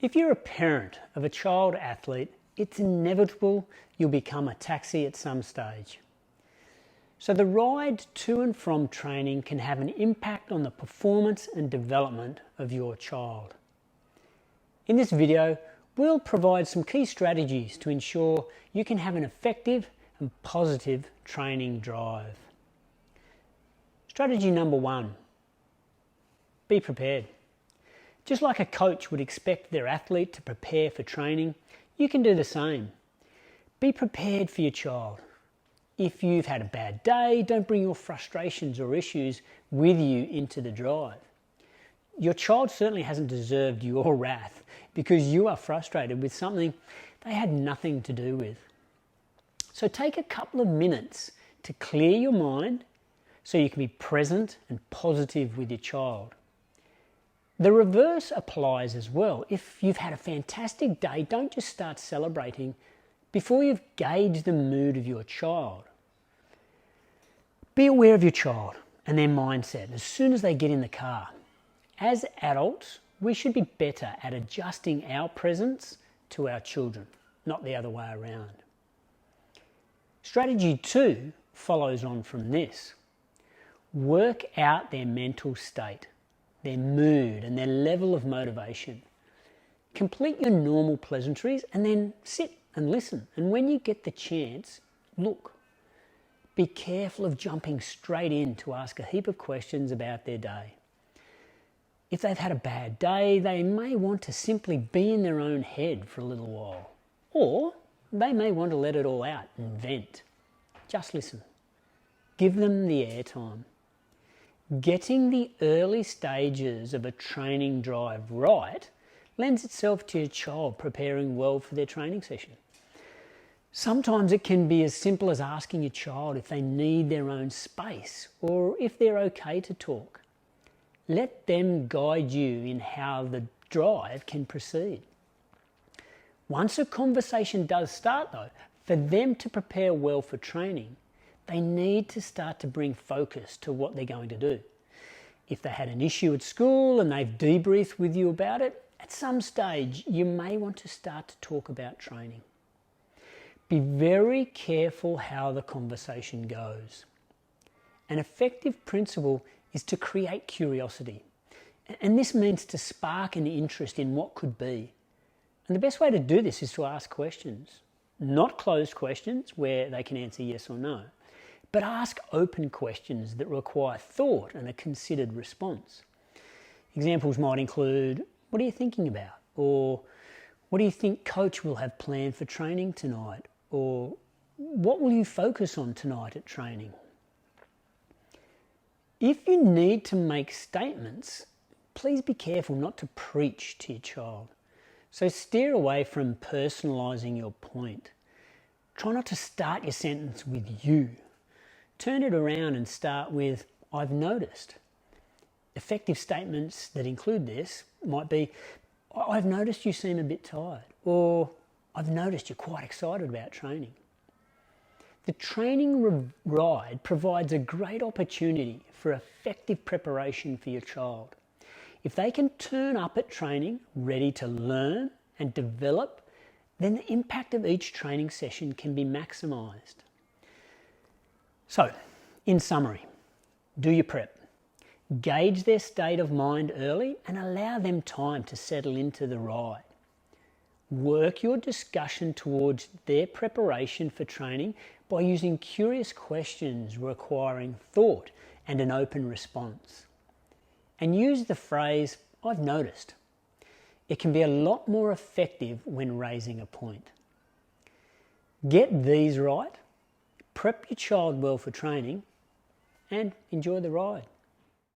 If you're a parent of a child athlete, it's inevitable you'll become a taxi at some stage. So the ride to and from training can have an impact on the performance and development of your child. In this video, we'll provide some key strategies to ensure you can have an effective and positive training drive. Strategy number 1, be prepared. Just like a coach would expect their athlete to prepare for training, you can do the same. Be prepared for your child. If you've had a bad day, don't bring your frustrations or issues with you into the drive. Your child certainly hasn't deserved your wrath because you are frustrated with something they had nothing to do with. So take a couple of minutes to clear your mind so you can be present and positive with your child. The reverse applies as well. If you've had a fantastic day, don't just start celebrating before you've gauged the mood of your child. Be aware of your child and their mindset as soon as they get in the car. As adults, we should be better at adjusting our presence to our children, not the other way around. Strategy 2 follows on from this. Work out their mental state, their mood and their level of motivation. Complete your normal pleasantries and then sit and listen. And when you get the chance, look. Be careful of jumping straight in to ask a heap of questions about their day. If they've had a bad day, they may want to simply be in their own head for a little while. Or they may want to let it all out and vent. Just listen. Give them the airtime. Getting the early stages of a training drive right lends itself to your child preparing well for their training session. Sometimes it can be as simple as asking your child if they need their own space or if they're okay to talk. Let them guide you in how the drive can proceed. Once a conversation does start though, for them to prepare well for training, they need to start to bring focus to what they're going to do. If they had an issue at school and they've debriefed with you about it, at some stage you may want to start to talk about training. Be very careful how the conversation goes. An effective principle is to create curiosity, and this means to spark an interest in what could be. And the best way to do this is to ask questions, not closed questions where they can answer yes or no, but ask open questions that require thought and a considered response. Examples might include, what are you thinking about? Or what do you think coach will have planned for training tonight? Or what will you focus on tonight at training? If you need to make statements, please be careful not to preach to your child. So steer away from personalising your point. Try not to start your sentence with you. Turn it around and start with, I've noticed. Effective statements that include this might be, I've noticed you seem a bit tired, or I've noticed you're quite excited about training. The training ride provides a great opportunity for effective preparation for your child. If they can turn up at training ready to learn and develop, then the impact of each training session can be maximised. So, in summary, do your prep. Gauge their state of mind early and allow them time to settle into the ride. Work your discussion towards their preparation for training by using curious questions requiring thought and an open response. And use the phrase, I've noticed. It can be a lot more effective when raising a point. Get these right. Prep your child well for training and enjoy the ride.